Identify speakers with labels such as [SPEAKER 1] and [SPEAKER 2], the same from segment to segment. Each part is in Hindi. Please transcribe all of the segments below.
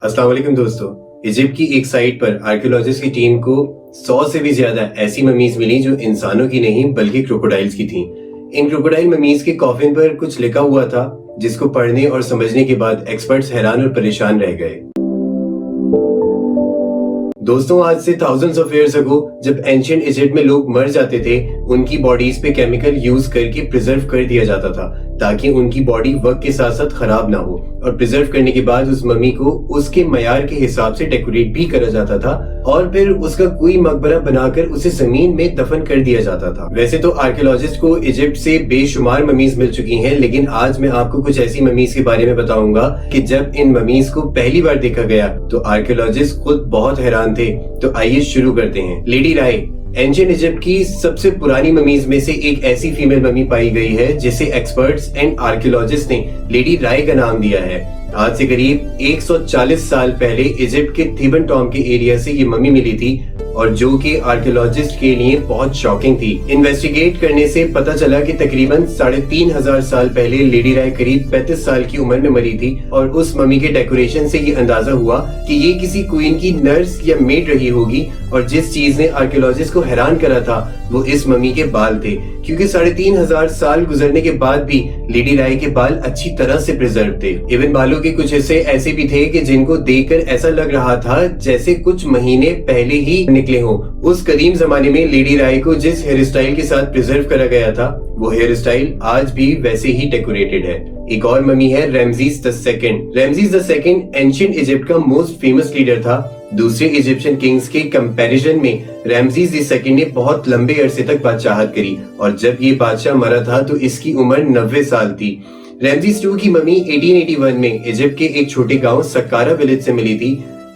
[SPEAKER 1] अस्सलाम वालेकुम दोस्तों। इजिप्ट की एक साइट पर आर्कियोलॉजिस्ट की टीम को 100 से भी ज्यादा ऐसी ममीज मिली जो इंसानों की नहीं बल्कि क्रोकोडाइल्स की थीं। इन क्रोकोडाइल ममीज के कॉफिन पर कुछ लिखा हुआ था जिसको पढ़ने और समझने के बाद एक्सपर्ट्स हैरान और परेशान रह गए। दोस्तों, आज से थाउजेंड्स ऑफ इयर्स अगो जब एंशिएंट इजिप्ट में लोग मर जाते थे, उनकी बॉडीज पे केमिकल यूज करके प्रिजर्व कर दिया जाता था ताकि उनकी बॉडी वक्त के साथ साथ खराब ना हो, और प्रिजर्व करने के बाद उस मम्मी को उसके मयार के हिसाब से डेकोरेट भी करा जाता था और फिर उसका कोई मकबरा बनाकर उसे जमीन में दफन कर दिया जाता था। वैसे तो आर्कियोलॉजिस्ट को इजिप्ट से बेशुमार ममीज मिल चुकी हैं, लेकिन आज मैं आपको कुछ ऐसी ममीज के बारे में बताऊंगा कि जब इन ममीज को पहली बार देखा गया तो आर्कियोलॉजिस्ट खुद बहुत हैरान थे। तो आइए शुरू करते हैं। लेडी राय एंशिएंट इजिप्ट की सबसे पुरानी ममीज में से एक ऐसी फीमेल ममी पाई गई है जिसे एक्सपर्ट्स एंड आर्कियोलॉजिस्ट ने लेडी राय का नाम दिया है। आज से करीब 140 साल पहले इजिप्ट के थिबन टॉम के एरिया से ये ममी मिली थी और जो कि आर्कियोलॉजिस्ट के लिए बहुत शॉकिंग थी। इन्वेस्टिगेट करने से पता चला कि तकरीबन 3500 साल पहले लेडी राय करीब 35 साल की उम्र में मरी थी और उस ममी के डेकोरेशन से ये अंदाजा हुआ कि ये किसी क्वीन की नर्स या मेड रही होगी। और जिस चीज ने आर्कियोलॉजिस्ट को हैरान करा था वो इस ममी के बाल थे, क्योंकि 3500 साल गुजरने के बाद भी लेडी राय के बाल अच्छी तरह से प्रिजर्व थे। इवन बालों के कुछ हिस्से ऐसे भी थे कि जिनको देखकर ऐसा लग रहा था जैसे कुछ महीने पहले ही निकले हो। उस कदीम जमाने में लेडी राय को जिस हेयर स्टाइल के साथ प्रिजर्व करा गया था वो हेयर स्टाइल आज भी वैसे ही डेकोरेटेड है। एक और ममी है Ramesses the second. Ramesses the second ancient Egypt का मोस्ट फेमस लीडर था। दूसरे इजिप्शियन किंग्स के कंपैरिजन में रैमजीज द सेकंड ने बहुत लंबे अरसे तक बादशाहत करी और जब ये बादशाह मरा था तो इसकी उम्र 90 साल थी। रैमजीज टू की ममी 1881 में इजिप्ट के एक छोटे गांव सक्कारा विलेज से मिली थी।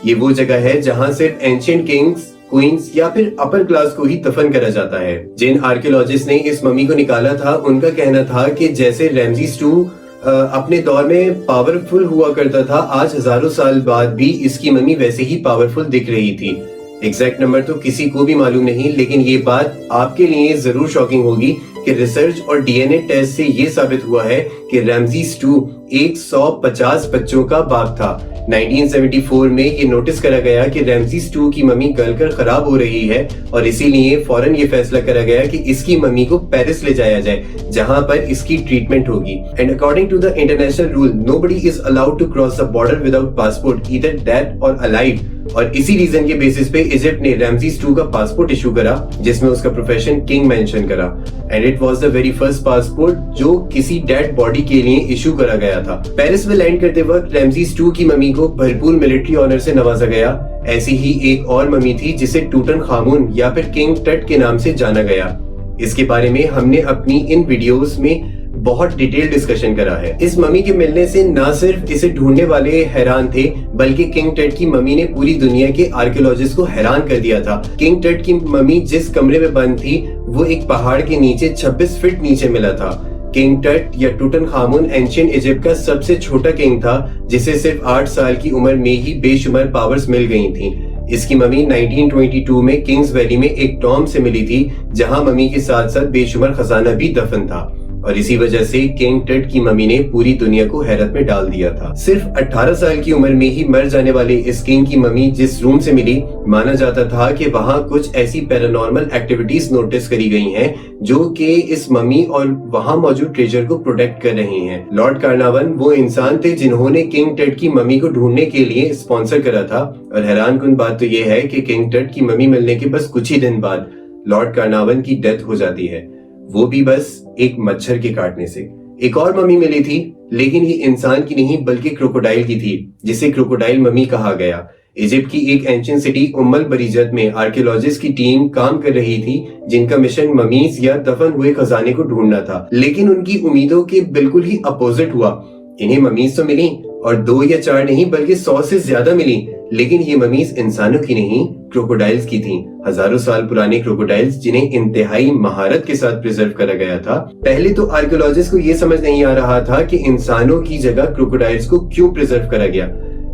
[SPEAKER 1] ये वो जगह है जहां सिर्फ एंशिएंट किंग्स, क्वींस या फिर अपर क्लास को ही दफन करा जाता है। जिन आर्कियोलॉजिस्ट ने इस ममी को निकाला था उनका कहना था कि जैसे रैमजीज टू अपने दौर में पावरफुल हुआ करता था, आज हजारों साल बाद भी इसकी ममी वैसे ही पावरफुल दिख रही थी। एग्जैक्ट नंबर तो किसी को भी मालूम नहीं, लेकिन ये बात आपके लिए जरूर शॉकिंग होगी कि रिसर्च और डीएनए टेस्ट से ये साबित हुआ है कि रैमजीज टू 150 बच्चों का बाप था। 1974 में ये नोटिस करा गया कि रैमजीज टू की ममी गलकर खराब हो रही है और इसीलिए फौरन ये फैसला करा गया कि इसकी ममी को पेरिस ले जाया जाए जहां पर इसकी ट्रीटमेंट होगी। And according to the international rule nobody is allowed to cross the border without passport either dead or alive. और इसी रीजन के बेसिस पे इजिप्ट ने रैमजीज टू का पासपोर्ट इशू करा जिसमें उसका प्रोफेशन किंग मेंशन करा। And it was the very first passport जो किसी डेड बॉडी के लिए इशू करा गया था। पेरिस में लैंड करते वक्त रैमजीज टू की ममी को भरपूर मिलिट्री ऑनर से नवाजा गया। ऐसी ही एक और ममी थी जिसे टूटनखामुन या फिर किंग टट के नाम से जाना गया। इसके बारे में हमने अपनी इन वीडियोस में बहुत डिटेल डिस्कशन करा है। इस ममी के मिलने से ना सिर्फ इसे ढूंढने वाले हैरान थे बल्कि किंग टट की ममी ने पूरी दुनिया के आर्कियोलॉजिस्ट को हैरान कर दिया था। किंग टट की ममी जिस कमरे में बंद थी वो एक पहाड़ के नीचे 26 फीट नीचे मिला था। किंग टट या टूटनखामुन एंशिएंट इजिप्ट का सबसे छोटा किंग था जिसे सिर्फ 8 साल की उम्र में ही बेशुमार पावर्स मिल गई थी। इसकी ममी 1922 में किंग्स वैली में एक टॉम से मिली थी जहां ममी के साथ साथ बेशुमार खजाना भी दफन था और इसी वजह से किंग टट की ममी ने पूरी दुनिया को हैरत में डाल दिया था। सिर्फ 18 साल की उम्र में ही मर जाने वाले इस किंग की ममी जिस रूम से मिली माना जाता था कि वहां कुछ ऐसी पैरानॉर्मल एक्टिविटीज नोटिस करी गई हैं जो कि इस ममी और वहां मौजूद ट्रेजर को प्रोटेक्ट कर रही हैं। लॉर्ड कार्नावन वो इंसान थे जिन्होंने किंग टट की ममी को ढूंढने के लिए स्पॉन्सर करा था और हैरानकुन बात तो ये है कि किंग टट की ममी मिलने के बस कुछ ही दिन बाद लॉर्ड कार्नावन की डेथ हो जाती है, वो भी बस एक मच्छर के काटने से। एक और ममी मिली थी लेकिन ये इंसान की नहीं बल्कि क्रोकोडाइल की थी जिसे क्रोकोडाइल ममी कहा गया। इजिप्ट की एक एंशिएंट सिटी उम्मल बरीजत में आर्कियोलॉजिस्ट की टीम काम कर रही थी जिनका मिशन ममीज या दफन हुए खजाने को ढूंढना था, लेकिन उनकी उम्मीदों के बिल्कुल ही अपोजिट हुआ। इन्हें ममीज तो मिली और 2 या 4 नहीं बल्कि 100 से ज्यादा मिली, लेकिन ये ममीज इंसानों की नहीं क्रोकोडाइल्स की थीं। हजारों साल पुराने क्रोकोडाइल्स जिन्हें इंतहाई महारत के साथ प्रिजर्व करा गया था। पहले तो आर्कियोलॉजिस्ट को ये समझ नहीं आ रहा था कि इंसानों की जगह क्रोकोडाइल्स को क्यों प्रिजर्व करा गया,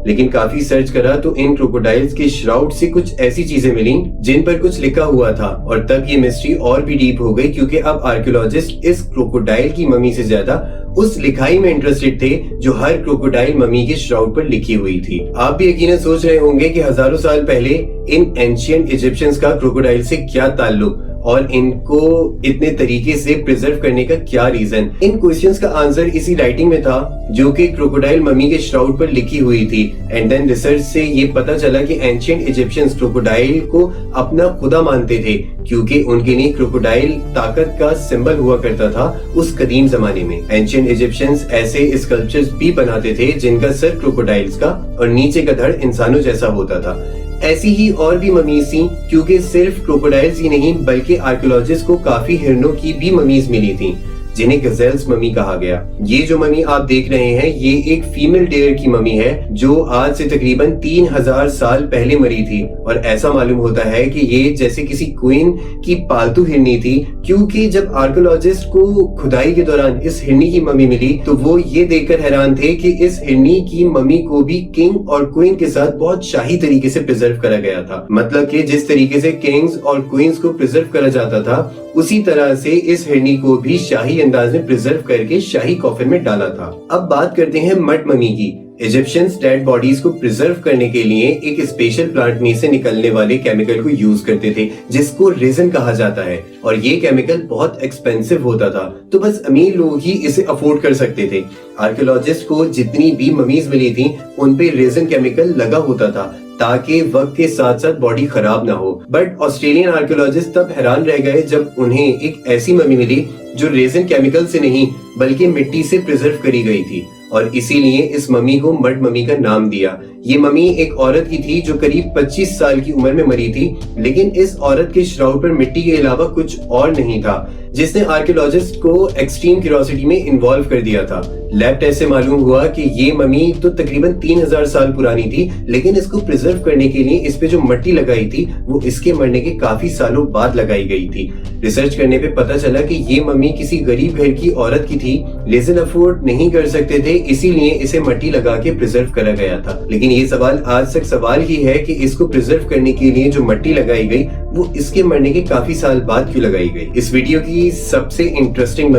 [SPEAKER 1] लेकिन काफी सर्च करा तो इन क्रोकोडाइल्स के श्राउड से कुछ ऐसी चीजें मिली जिन पर कुछ लिखा हुआ था, और तब ये मिस्ट्री और भी डीप हो गई क्योंकि अब आर्कियोलॉजिस्ट इस क्रोकोडाइल की मम्मी से ज्यादा उस लिखाई में इंटरेस्टेड थे जो हर क्रोकोडाइल मम्मी के श्राउड पर लिखी हुई थी। आप भी यकीनन सोच रहे होंगे कि हजारों साल पहले इन एंशिएंट इजिप्शियंस का क्रोकोडाइल से क्या ताल्लुक और इनको इतने तरीके से प्रिजर्व करने का क्या रीजन। इन क्वेश्चंस का आंसर इसी राइटिंग में था जो कि क्रोकोडाइल मम्मी के श्राउड पर लिखी हुई थी। एंड देन रिसर्च से ये पता चला कि एंशिएंट इजिप्शियंस क्रोकोडाइल को अपना खुदा मानते थे क्योंकि उनके लिए क्रोकोडाइल ताकत का सिंबल हुआ करता था उस कदीम जमाने में। एंशिएंट इजिप्शियंस ऐसे स्कल्पचर्स भी बनाते थे जिनका सर क्रोकोडाइल्स का और नीचे का धड़ इंसानों जैसा होता था। ऐसी ही और भी ममीज थी क्योंकि सिर्फ क्रोकोडाइल्स ही नहीं बल्कि आर्कियोलॉजिस्ट को काफी हिरणों की भी ममीज मिली थी जिन्हें गजेल्स ममी कहा गया। ये जो ममी आप देख रहे हैं ये एक फीमेल डेयर की ममी है जो आज से तकरीबन 3000 साल पहले मरी थी, और ऐसा मालूम होता है कि ये जैसे किसी क्वीन की पालतू हिरनी थी क्योंकि जब आर्कियोलॉजिस्ट को खुदाई के दौरान इस हिरनी की ममी मिली तो वो ये देखकर हैरान थे कि इस हिरनी की ममी को भी किंग और क्वीन के साथ बहुत शाही तरीके से प्रिजर्व करा गया था। मतलब कि जिस तरीके से किंग्स और क्वींस को प्रिजर्व करा जाता था उसी तरह से इस हिरनी को भी शाही अंदाज में प्रिजर्व करके शाही कॉफिन में डाला था। अब बात करते हैं मड ममी की। इजिप्शियंस डेड बॉडीज को प्रिजर्व करने के लिए एक स्पेशल प्लांट में से निकलने वाले केमिकल को यूज करते थे जिसको रेजिन कहा जाता है, और ये केमिकल बहुत एक्सपेंसिव होता था तो बस अमीर लोग ही इसे अफोर्ड कर सकते थे। आर्कियोलॉजिस्ट को जितनी भी ममीज मिली थी उन पे रेजिन केमिकल लगा होता था ताकि वक्त के साथ साथ बॉडी खराब ना हो। बट ऑस्ट्रेलियन आर्कियोलॉजिस्ट तब हैरान रह गए जब उन्हें एक ऐसी ममी मिली जो रेजिन केमिकल से नहीं बल्कि मिट्टी से प्रिजर्व करी गई थी, और इसीलिए इस ममी को मड ममी का नाम दिया। ये ममी एक औरत की थी जो करीब 25 साल की उम्र में मरी थी, लेकिन इस औरत के श्राउड पर मिट्टी के अलावा कुछ और नहीं था जिसने आर्कियोलॉजिस्ट को एक्सट्रीम क्यूरियोसिटी में इन्वॉल्व कर दिया था। लैब टेस्ट से मालूम हुआ कि ये ममी तो तकरीबन 3000 साल पुरानी थी, लेकिन इसको प्रिजर्व करने के लिए इस पे जो मिट्टी लगाई थी वो इसके मरने के काफी सालों बाद लगाई गई थी। रिसर्च करने पे पता चला कि ये मम्मी किसी गरीब घर की औरत की थी, रेजिन अफोर्ड नहीं कर सकते थे इसीलिए इसे मिट्टी लगा के प्रिजर्व करा गया था। लेकिन ये सवाल आज तक सवाल ही है कि इसको प्रिजर्व करने के लिए जो मिट्टी लगाई गई वो इसके मरने के काफी साल बाद क्यों लगाई गई। इस वीडियो की सबसे interesting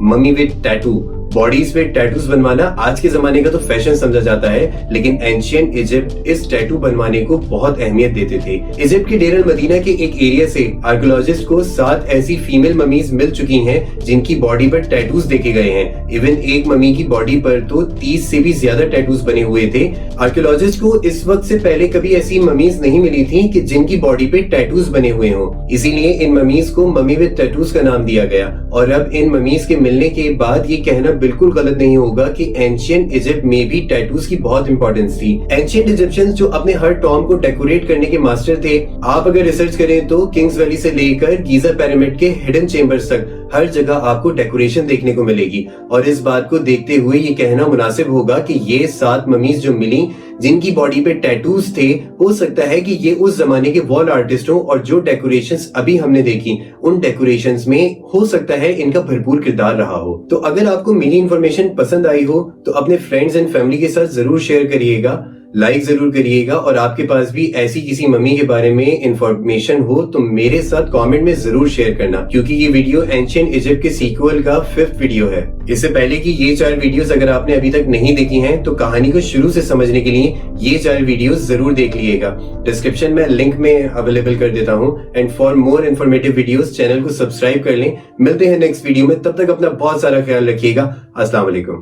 [SPEAKER 1] mummy with tattoo. Bodies पे टैटूज बनवाना आज के जमाने का तो फैशन समझा जाता है, लेकिन एंशिएंट इजिप्ट इस टैटू बनवाने को बहुत अहमियत देते थे। इजिप्ट के डेर अल मदीना के एक एरिया से आर्कियोलॉजिस्ट को 7 ऐसी फीमेल ममीज मिल चुकी हैं जिनकी बॉडी पर टैटूज देखे गए हैं। इवन एक ममी की बॉडी पर तो 30 से भी ज्यादा टैटूज बने हुए थे। आर्कियोलॉजिस्ट को इस वक्त से पहले कभी ऐसी ममीज नहीं मिली थी कि जिनकी बॉडी पे टैटूज बने हुए हों, इसीलिए इन ममीज को ममी विद टैटूज का नाम दिया गया। और अब इन ममीज के मिलने के बाद ये कहना बिल्कुल गलत नहीं होगा कि एंशिएंट इजिप्ट में भी टैटूज की बहुत इंपॉर्टेंस थी। एंशिएंट इजिप्शियंस जो अपने हर टॉम को डेकोरेट करने के मास्टर थे। आप अगर रिसर्च करें तो किंग्स वैली से लेकर गीजा पिरामिड के हिडन चेम्बर्स तक हर जगह आपको डेकोरेशन देखने को मिलेगी, और इस बात को देखते हुए ये कहना मुनासिब होगा कि ये 7 ममीज जो मिली जिनकी बॉडी पे टैटूज थे, हो सकता है कि ये उस जमाने के वॉल आर्टिस्ट हो, और जो डेकोरेशंस अभी हमने देखी उन डेकोरेशंस में हो सकता है इनका भरपूर किरदार रहा हो। तो अगर आपको मेरी इन्फॉर्मेशन पसंद आई हो तो अपने फ्रेंड्स एंड फैमिली के साथ जरूर शेयर करिएगा, लाइक जरूर करिएगा, और आपके पास भी ऐसी किसी मम्मी के बारे में इंफॉर्मेशन हो तो मेरे साथ कमेंट में जरूर शेयर करना, क्योंकि ये वीडियो एंशिएंट इजिप्ट के सीक्वल का 5th वीडियो है। इससे पहले कि ये 4 वीडियोस अगर आपने अभी तक नहीं देखी हैं तो कहानी को शुरू से समझने के लिए ये 4 वीडियोस जरूर देख लीजिएगा। डिस्क्रिप्शन में लिंक में अवेलेबल कर देता हूँ। And for more informative videos channel को सब्सक्राइब कर लें। मिलते हैं नेक्स्ट वीडियो में, तब तक अपना बहुत सारा ख्याल रखिएगा। अस्सलाम वालेकुम।